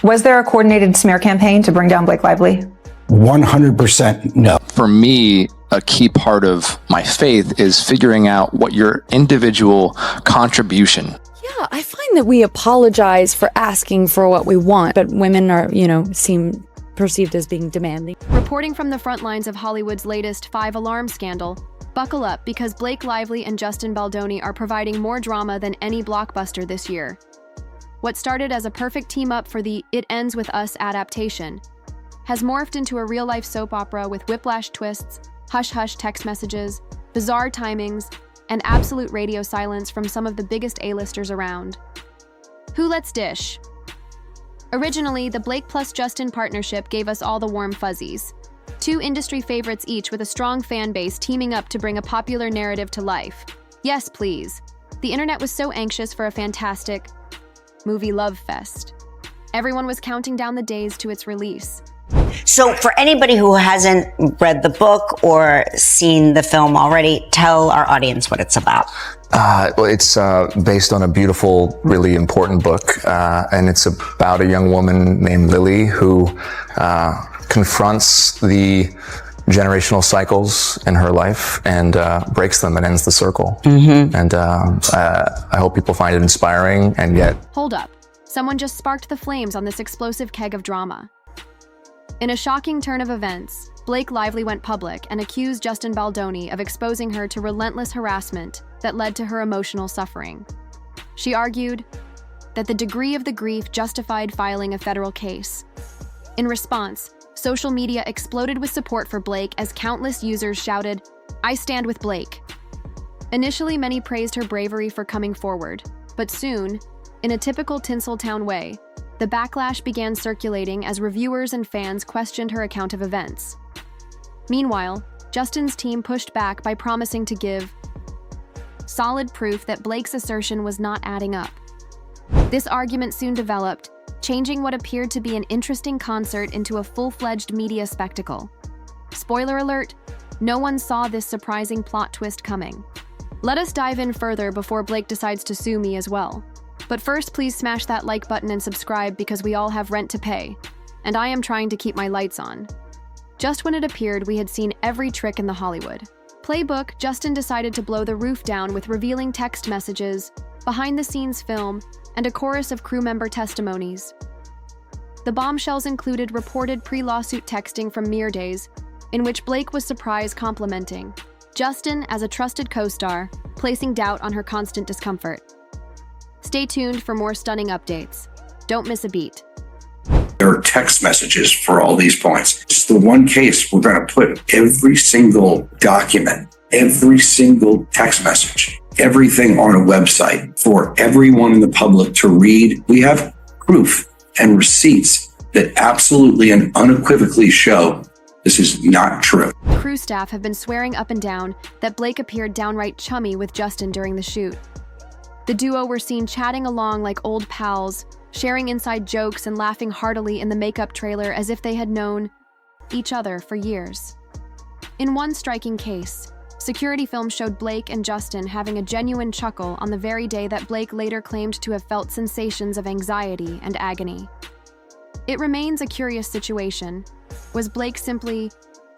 Was there a coordinated smear campaign to bring down Blake Lively? 100% no. For me, a key part of my faith is figuring out what your individual contribution. Yeah, I find that we apologize for asking for what we want, but women are, seem perceived as being demanding. Reporting from the front lines of Hollywood's latest 5-alarm scandal, buckle up because Blake Lively and Justin Baldoni are providing more drama than any blockbuster this year. What started as a perfect team-up for the It Ends With Us adaptation has morphed into a real-life soap opera with whiplash twists, hush-hush text messages, bizarre timings, and absolute radio silence from some of the biggest A-listers around. Who Let's Dish? Originally, the Blake plus Justin partnership gave us all the warm fuzzies. Two industry favorites each with a strong fan base teaming up to bring a popular narrative to life. Yes, please. The internet was so anxious for a fantastic movie love fest. Everyone was counting down the days to its release. So for anybody who hasn't read the book or seen the film already, tell our audience what it's about. Well, it's based on a beautiful, really important book, and it's about a young woman named Lily who confronts the generational cycles in her life and breaks them and ends the circle. Mm-hmm. And I hope people find it inspiring and yet... Hold up. Someone just sparked the flames on this explosive keg of drama. In a shocking turn of events, Blake Lively went public and accused Justin Baldoni of exposing her to relentless harassment that led to her emotional suffering. She argued that the degree of the grief justified filing a federal case. In response, social media exploded with support for Blake as countless users shouted, "I stand with Blake." Initially, many praised her bravery for coming forward, but soon, in a typical Tinseltown way, the backlash began circulating as reviewers and fans questioned her account of events. Meanwhile, Justin's team pushed back by promising to give solid proof that Blake's assertion was not adding up. This argument soon developed, changing what appeared to be an interesting concert into a full-fledged media spectacle. Spoiler alert, no one saw this surprising plot twist coming. Let us dive in further before Blake decides to sue me as well. But first, please smash that like button and subscribe because we all have rent to pay, and I am trying to keep my lights on. Just when it appeared we had seen every trick in the Hollywood playbook, Justin decided to blow the roof down with revealing text messages, behind-the-scenes film, and a chorus of crew member testimonies. The bombshells included reported pre-lawsuit texting from Mere Days, in which Blake was surprise complimenting Justin as a trusted co-star, placing doubt on her constant discomfort. Stay tuned for more stunning updates. Don't miss a beat. There are text messages for all these points. It's the one case we're going to put every single document, every single text message, everything on a website for everyone in the public to read. We have proof and receipts that absolutely and unequivocally show this is not true. Crew staff have been swearing up and down that Blake appeared downright chummy with Justin during the shoot. The duo were seen chatting along like old pals, sharing inside jokes and laughing heartily in the makeup trailer as if they had known each other for years. In one striking case, security film showed Blake and Justin having a genuine chuckle on the very day that Blake later claimed to have felt sensations of anxiety and agony. It remains a curious situation. Was Blake simply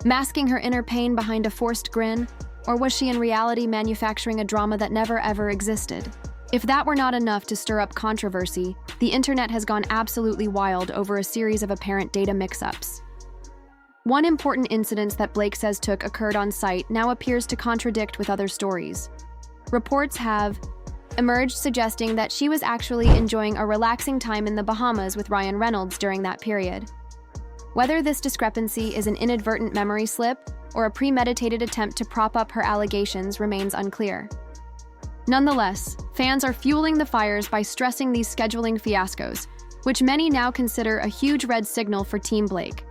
masking her inner pain behind a forced grin, or was she in reality manufacturing a drama that never ever existed? If that were not enough to stir up controversy, the internet has gone absolutely wild over a series of apparent data mix-ups. One important incident that Blake says occurred on site now appears to contradict with other stories. Reports have emerged suggesting that she was actually enjoying a relaxing time in the Bahamas with Ryan Reynolds during that period. Whether this discrepancy is an inadvertent memory slip or a premeditated attempt to prop up her allegations remains unclear. Nonetheless, fans are fueling the fires by stressing these scheduling fiascos, which many now consider a huge red signal for Team Blake.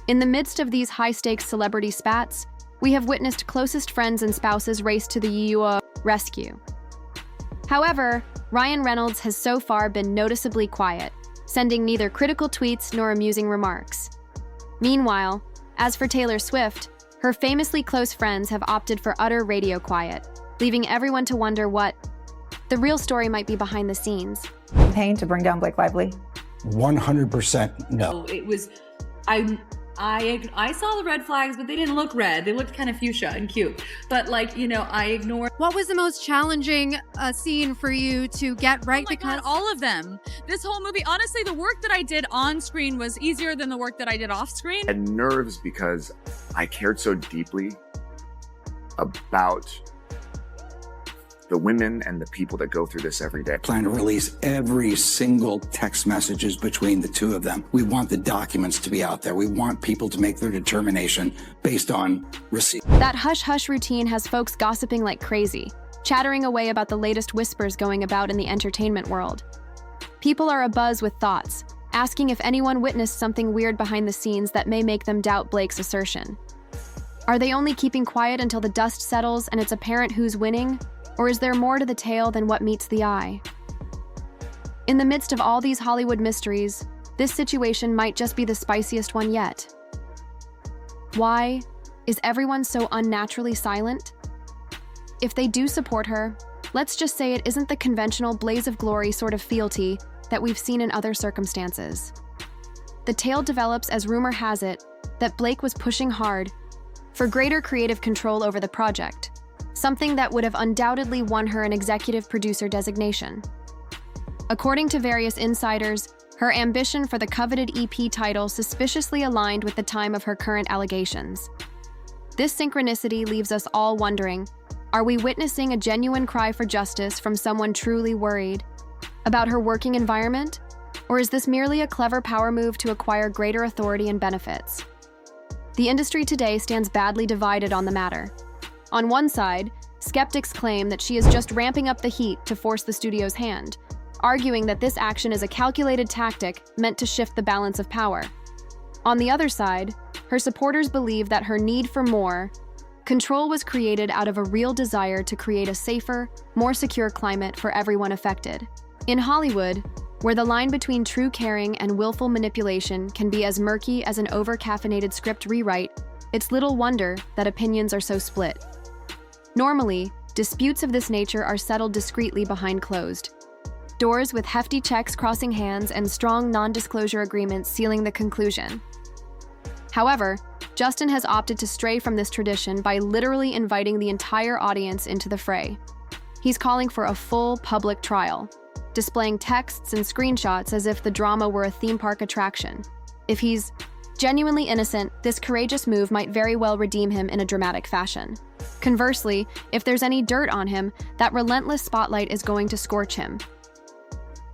In the midst of these high-stakes celebrity spats, we have witnessed closest friends and spouses race to the rescue. However, Ryan Reynolds has so far been noticeably quiet, sending neither critical tweets nor amusing remarks. Meanwhile, as for Taylor Swift, her famously close friends have opted for utter radio quiet, leaving everyone to wonder what the real story might be behind the scenes. Campaign to bring down Blake Lively. 100% no. It was, I saw the red flags, but they didn't look red. They looked kind of fuchsia and cute. But I ignored. What was the most challenging scene for you to get right? Oh my God, all of them. This whole movie, honestly, the work that I did on screen was easier than the work that I did off screen. And nerves because I cared so deeply about the women and the people that go through this every day. Plan to release every single text messages between the two of them. We want the documents to be out there. We want people to make their determination based on receipt. That hush-hush routine has folks gossiping like crazy, chattering away about the latest whispers going about in the entertainment world. People are abuzz with thoughts, asking if anyone witnessed something weird behind the scenes that may make them doubt Blake's assertion. Are they only keeping quiet until the dust settles and it's apparent who's winning? Or is there more to the tale than what meets the eye? In the midst of all these Hollywood mysteries, this situation might just be the spiciest one yet. Why is everyone so unnaturally silent? If they do support her, let's just say it isn't the conventional blaze of glory sort of fealty that we've seen in other circumstances. The tale develops as rumor has it that Blake was pushing hard for greater creative control over the project, something that would have undoubtedly won her an executive producer designation. According to various insiders, her ambition for the coveted EP title suspiciously aligned with the time of her current allegations. This synchronicity leaves us all wondering, are we witnessing a genuine cry for justice from someone truly worried about her working environment? Or is this merely a clever power move to acquire greater authority and benefits? The industry today stands badly divided on the matter. On one side, skeptics claim that she is just ramping up the heat to force the studio's hand, arguing that this action is a calculated tactic meant to shift the balance of power. On the other side, her supporters believe that her need for more control was created out of a real desire to create a safer, more secure climate for everyone affected. In Hollywood, where the line between true caring and willful manipulation can be as murky as an over-caffeinated script rewrite, it's little wonder that opinions are so split. Normally, disputes of this nature are settled discreetly behind closed doors, with hefty checks crossing hands and strong non-disclosure agreements sealing the conclusion. However, Justin has opted to stray from this tradition by literally inviting the entire audience into the fray. He's calling for a full public trial, displaying texts and screenshots as if the drama were a theme park attraction. If he's genuinely innocent, this courageous move might very well redeem him in a dramatic fashion. Conversely, if there's any dirt on him, that relentless spotlight is going to scorch him.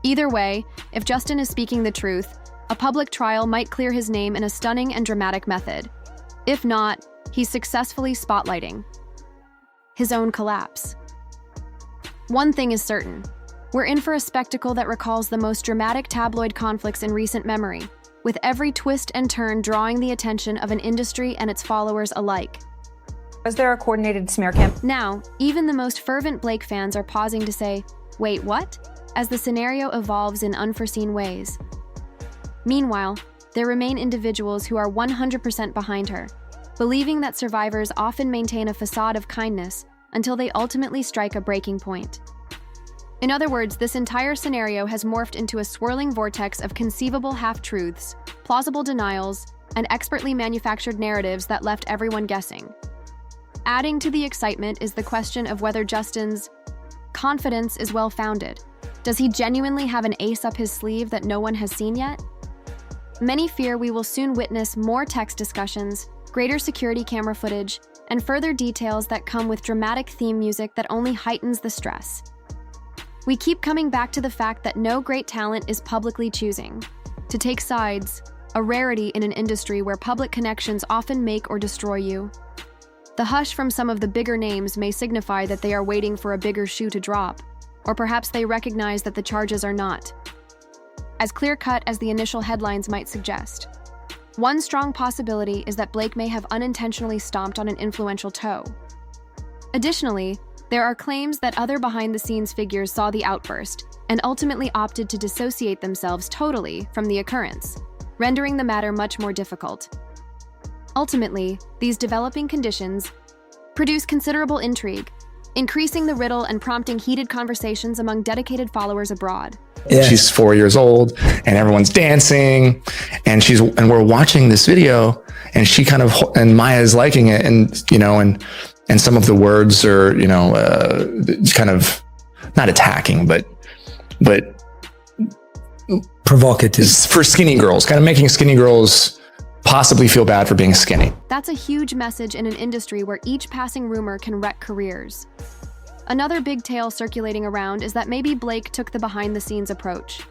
Either way, if Justin is speaking the truth, a public trial might clear his name in a stunning and dramatic method. If not, he's successfully spotlighting his own collapse. One thing is certain. We're in for a spectacle that recalls the most dramatic tabloid conflicts in recent memory, with every twist and turn drawing the attention of an industry and its followers alike. Was there a coordinated smear campaign? Now, even the most fervent Blake fans are pausing to say, "Wait, what?" as the scenario evolves in unforeseen ways. Meanwhile, there remain individuals who are 100% behind her, believing that survivors often maintain a facade of kindness until they ultimately strike a breaking point. In other words, this entire scenario has morphed into a swirling vortex of conceivable half-truths, plausible denials, and expertly manufactured narratives that left everyone guessing. Adding to the excitement is the question of whether Justin's confidence is well-founded. Does he genuinely have an ace up his sleeve that no one has seen yet? Many fear we will soon witness more text discussions, greater security camera footage, and further details that come with dramatic theme music that only heightens the stress. We keep coming back to the fact that no great talent is publicly choosing to take sides, a rarity in an industry where public connections often make or destroy you. The hush from some of the bigger names may signify that they are waiting for a bigger shoe to drop, or perhaps they recognize that the charges are not as clear-cut as the initial headlines might suggest. One strong possibility is that Blake may have unintentionally stomped on an influential toe. Additionally, there are claims that other behind-the-scenes figures saw the outburst and ultimately opted to dissociate themselves totally from the occurrence, rendering the matter much more difficult. Ultimately, these developing conditions produce considerable intrigue, increasing the riddle and prompting heated conversations among dedicated followers abroad. Yeah. She's 4 years old and everyone's dancing and we're watching this video and she and Maya's liking it and some of the words are, kind of not attacking, but provocative for skinny girls, kind of making skinny girls possibly feel bad for being skinny. That's a huge message in an industry where each passing rumor can wreck careers. Another big tale circulating around is that maybe Blake took the behind-the-scenes approach.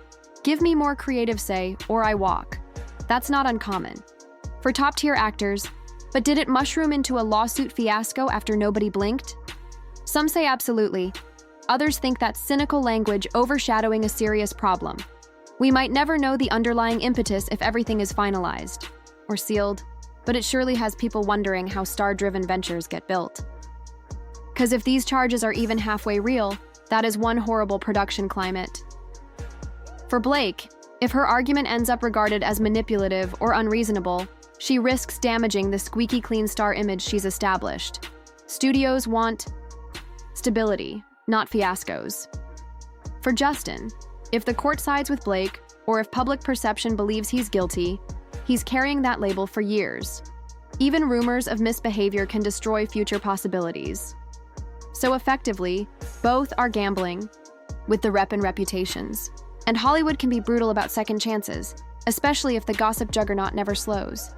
Give me more creative say, or I walk. That's not uncommon for top-tier actors, but did it mushroom into a lawsuit fiasco after nobody blinked? Some say absolutely. Others think that's cynical language overshadowing a serious problem. We might never know the underlying impetus if everything is finalized or sealed, but it surely has people wondering how star-driven ventures get built. Because if these charges are even halfway real, that is one horrible production climate. For Blake, if her argument ends up regarded as manipulative or unreasonable, she risks damaging the squeaky clean star image she's established. Studios want stability, not fiascos. For Justin, if the court sides with Blake, or if public perception believes he's guilty, he's carrying that label for years. Even rumors of misbehavior can destroy future possibilities. So effectively, both are gambling with the rep and reputations. And Hollywood can be brutal about second chances, especially if the gossip juggernaut never slows.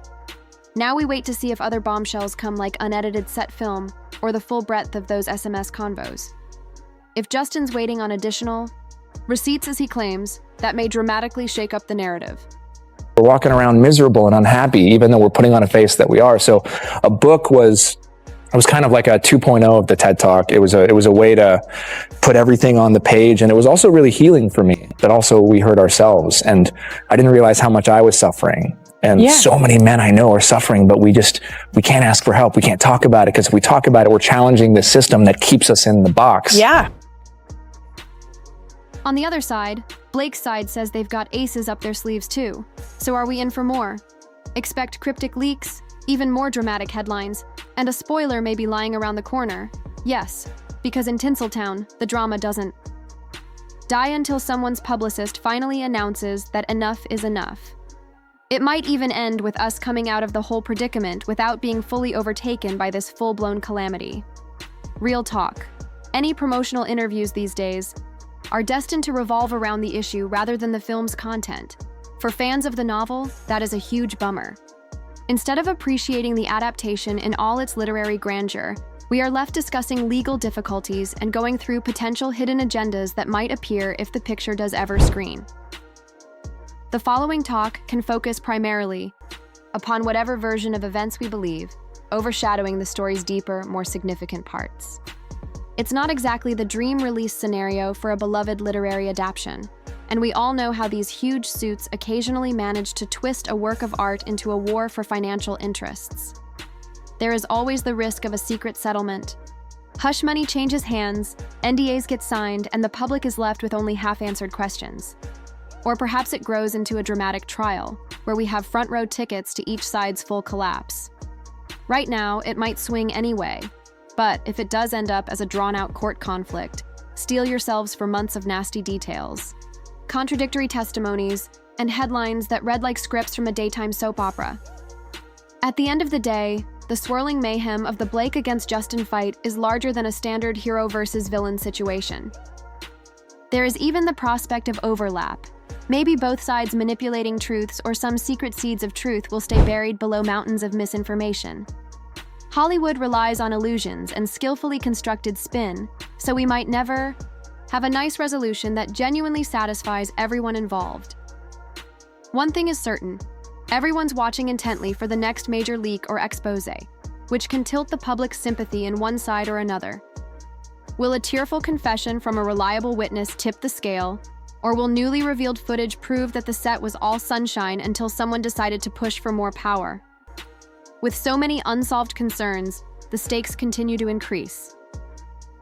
Now we wait to see if other bombshells come like unedited set film or the full breadth of those SMS convos. If Justin's waiting on additional receipts as he claims, that may dramatically shake up the narrative. We're walking around miserable and unhappy, even though we're putting on a face that we are. So a book was kind of like a 2.0 of the TED Talk. It was a way to put everything on the page. And it was also really healing for me, but also we heard ourselves. And I didn't realize how much I was suffering. And so many men I know are suffering, but we can't ask for help. We can't talk about it because if we talk about it, we're challenging the system that keeps us in the box. Yeah. On the other side, Blake's side says they've got aces up their sleeves too. So are we in for more? Expect cryptic leaks, even more dramatic headlines, and a spoiler may be lying around the corner. Yes, because in Tinseltown, the drama doesn't die until someone's publicist finally announces that enough is enough. It might even end with us coming out of the whole predicament without being fully overtaken by this full-blown calamity. Real talk. Any promotional interviews these days are destined to revolve around the issue rather than the film's content. For fans of the novel, that is a huge bummer. Instead of appreciating the adaptation in all its literary grandeur, we are left discussing legal difficulties and going through potential hidden agendas that might appear if the picture does ever screen. The following talk can focus primarily upon whatever version of events we believe, overshadowing the story's deeper, more significant parts. It's not exactly the dream release scenario for a beloved literary adaptation, and we all know how these huge suits occasionally manage to twist a work of art into a war for financial interests. There is always the risk of a secret settlement. Hush money changes hands, NDAs get signed, and the public is left with only half-answered questions. Or perhaps it grows into a dramatic trial, where we have front-row tickets to each side's full collapse. Right now, it might swing any way, but if it does end up as a drawn-out court conflict, steel yourselves for months of nasty details, contradictory testimonies, and headlines that read like scripts from a daytime soap opera. At the end of the day, the swirling mayhem of the Blake against Justin fight is larger than a standard hero versus villain situation. There is even the prospect of overlap. Maybe both sides manipulating truths or some secret seeds of truth will stay buried below mountains of misinformation. Hollywood relies on illusions and skillfully constructed spin, so we might never have a nice resolution that genuinely satisfies everyone involved. One thing is certain, everyone's watching intently for the next major leak or expose, which can tilt the public's sympathy in one side or another. Will a tearful confession from a reliable witness tip the scale, or will newly revealed footage prove that the set was all sunshine until someone decided to push for more power? With so many unsolved concerns, the stakes continue to increase.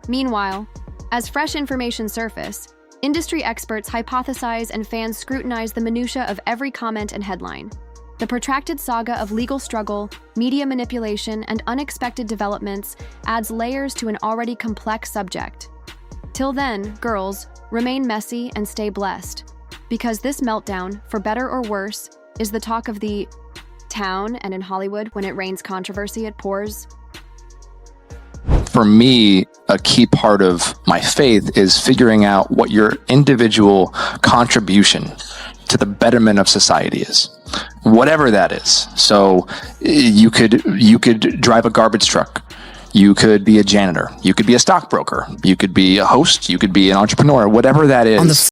Meanwhile, as fresh information surfaces, industry experts hypothesize and fans scrutinize the minutiae of every comment and headline. The protracted saga of legal struggle, media manipulation, and unexpected developments adds layers to an already complex subject. Till then, girls, remain messy and stay blessed, because this meltdown, for better or worse, is the talk of the town, and in Hollywood, when it rains controversy, it pours. For me, a key part of my faith is figuring out what your individual contribution to the betterment of society is, whatever that is. So you could drive a garbage truck. You could be a janitor. You could be a stockbroker. You could be a host. You could be an entrepreneur, whatever that is.